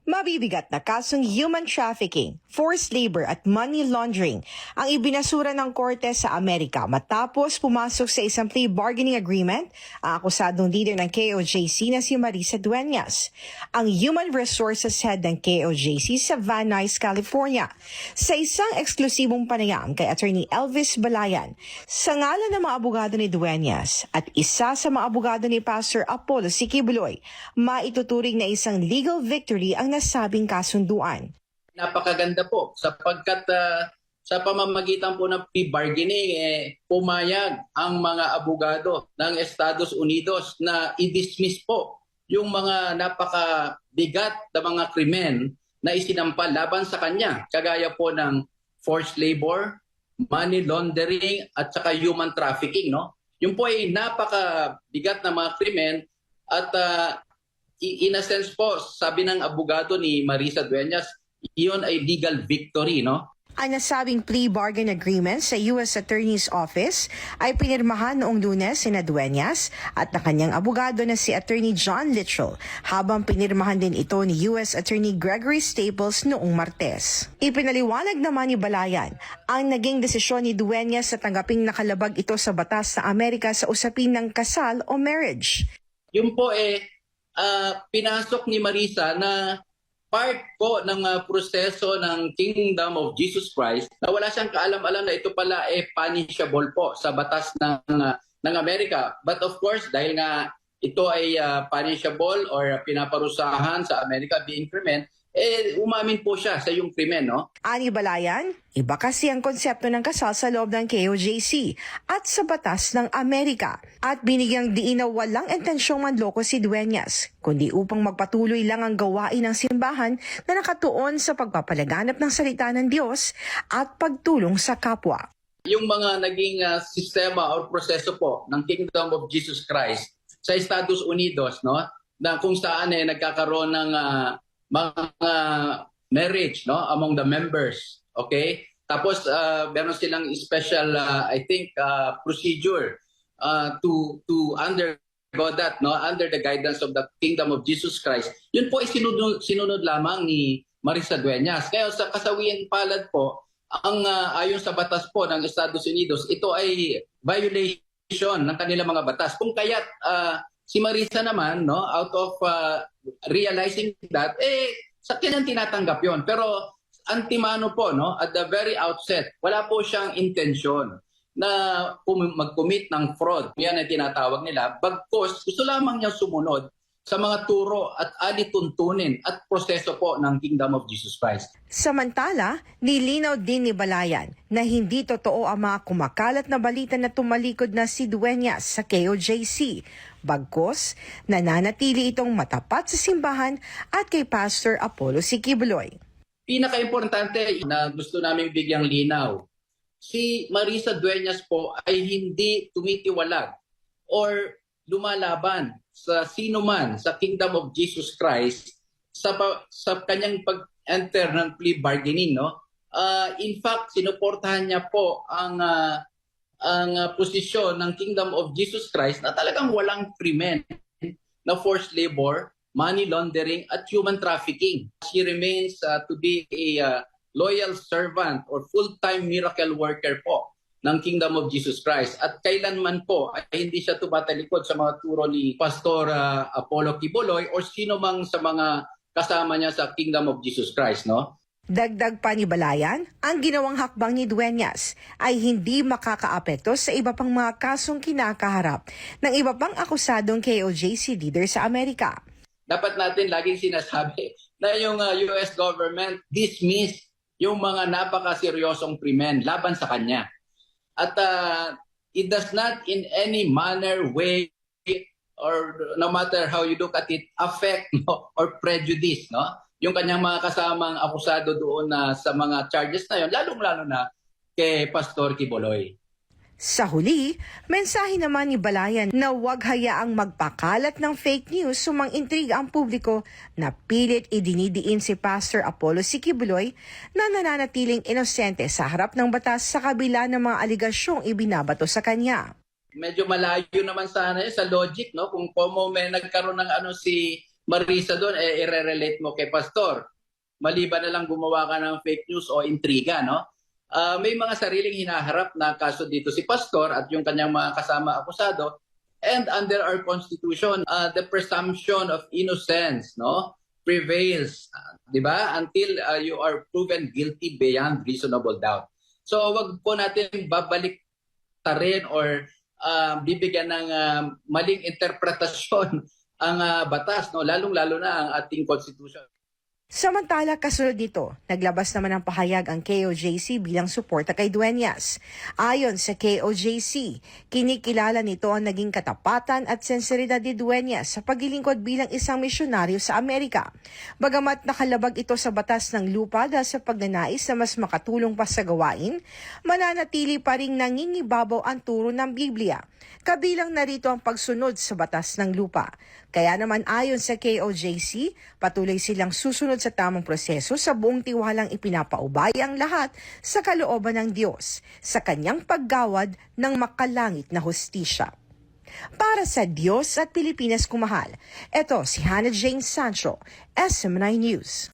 Mabibigat na kasong human trafficking, forced labor at money laundering ang ibinasura ng korte sa Amerika matapos pumasok sa isang plea bargaining agreement ang akusadong leader ng KOJC na si Marisa Dueñas, ang Human Resources Head ng KOJC sa Van Nuys, California. Sa isang eksklusibong panayam kay Attorney Elvis Balayan, sa ngalan ng mga abogado ni Dueñas at isa sa mga abogado ni Pastor Apollo Siquibuloy, maituturing na isang legal victory ang nasabing kasunduan. Napakaganda po sapagkat sa pamamagitan po ng plea bargaining, pumayag ang mga abogado ng Estados Unidos na i-dismiss po yung mga napakabigat na mga krimen na isinampal laban sa kanya, kagaya po ng forced labor, money laundering at saka human trafficking. No? Yung po ay napakabigat na mga krimen at in a sense po, sabi ng abogado ni Marisa Dueñas, iyon ay legal victory, no? Ang nasabing plea bargain agreement sa U.S. Attorney's Office ay pinirmahan noong Lunes si Dueñas at na kanyang abogado na si Attorney John Litchell, habang pinirmahan din ito ni U.S. Attorney Gregory Staples noong Martes. Ipinaliwanag naman ni Balayan ang naging desisyon ni Dueñas sa tanggaping nakalabag ito sa batas sa Amerika sa usapin ng kasal o marriage. Yung po pinasok ni Marisa na part po ng proseso ng Kingdom of Jesus Christ na wala siyang kaalam-alam na ito pala punishable po sa batas ng Amerika. But of course, dahil nga ito ay punishable or pinaparusahan sa Amerika, the increment, umamin po siya sa yung krimen, no? Ani Balayan, iba kasi ang konsepto ng kasal sa loob ng KOJC at sa batas ng Amerika. At binigyang diin na walang intensyong manloko si Dueñas, kundi upang magpatuloy lang ang gawain ng simbahan na nakatuon sa pagpapalaganap ng salita ng Diyos at pagtulong sa kapwa. Yung mga naging sistema o proseso po ng Kingdom of Jesus Christ sa Estados Unidos, no, na kung saan nagkakaroon ng mga marriage, no, among the members, okay? Tapos meron silang special procedure to undergo that, no, under the guidance of the Kingdom of Jesus Christ. Yun po ay sinunod lamang ni Marisa Dueñas. Kaya sa kasawian palad po, ang ayon sa batas po ng Estados Unidos, ito ay violation ng kanilang mga batas. Kung kaya't si Marisa naman, no, out of realizing that, sa kanyang tinatanggap yon. Pero antimano po, no, at the very outset, wala po siyang intensyon na mag-commit ng fraud. Yan ang tinatawag nila. Bagkus, gusto lamang niya sumunod sa mga turo at alituntunin at proseso po ng Kingdom of Jesus Christ. Samantala, nilinaw din ni Balayan na hindi totoo ang mga kumakalat na balita na tumalikod na si Dueñas sa KOJC. Bagkus, nananatili itong matapat sa simbahan at kay Pastor Apollo Siquibuloy. Pinaka-importante na gusto naming bigyang linaw, si Marisa Dueñas po ay hindi tumitiwalag or lumalaban sa sino man sa Kingdom of Jesus Christ sa kanyang pag-enter ng plea bargaining, no? In fact, sinuportahan niya po ang posisyon ng Kingdom of Jesus Christ na talagang walang krimen na forced labor, money laundering at human trafficking. She remains to be a loyal servant or full-time miracle worker po ng Kingdom of Jesus Christ. At kailanman po ay hindi siya tumatalikod sa mga turo ni Pastor Apollo Siquibuloy o sino mang sa mga kasama niya sa Kingdom of Jesus Christ, no? Dagdag pa ni Balayan, ang ginawang hakbang ni Dueñas ay hindi makakaapekto sa iba pang mga kasong kinakaharap ng iba pang akusadong KOJC leader sa Amerika. Dapat natin laging sinasabi na yung US government dismiss yung mga napakaseryosong krimen laban sa kanya. At it does not in any manner, way, or no matter how you look at it, affect, no, or prejudice, no, yung kanyang mga kasamang akusado doon sa mga charges na yun, lalong-lalo na kay Pastor Siquibuloy. Sa huli, mensahe naman ni Balayan na huwag hayaang magpakalat ng fake news sumang intriga ang publiko na pilit idinidiin si Pastor Apollo Siquibuloy na nananatiling inosente sa harap ng batas sa kabila ng mga aligasyong ibinabato sa kanya. Medyo malayo naman sana sa logic, no? Kung may nagkaroon ng si Marisa doon, i-relate mo kay pastor. Maliban na lang gumawa ka ng fake news o intriga, no? May mga sariling hinaharap na kaso dito si pastor at yung kanyang mga kasama akusado. And under our constitution, the presumption of innocence, no, prevails, 'di ba? Until you are proven guilty beyond reasonable doubt. So wag po natin babalik rin or bibigyan ng maling interpretasyon ang batas, no, lalong-lalo na ang ating constitution. Samantala, kasunod nito, naglabas naman ng pahayag ang KOJC bilang suporta kay Dueñas. Ayon sa KOJC, kinikilala nito ang naging katapatan at senseridad ni Dueñas sa paglilingkod bilang isang misyonaryo sa Amerika. Bagamat nakalabag ito sa batas ng lupa dahil sa pagnanais na mas makatulong pa sa gawain, mananatili pa ring nangingibabaw ang turo ng Biblia. Kabilang narito ang pagsunod sa batas ng lupa. Kaya naman ayon sa KOJC, patuloy silang susunod sa tamang proseso sa buong tiwalang ipinapaubay ang lahat sa kalooban ng Diyos sa kanyang paggawad ng makalangit na hustisya. Para sa Diyos at Pilipinas kumahal, ito si Hannah Jane Sancho, SM9 News.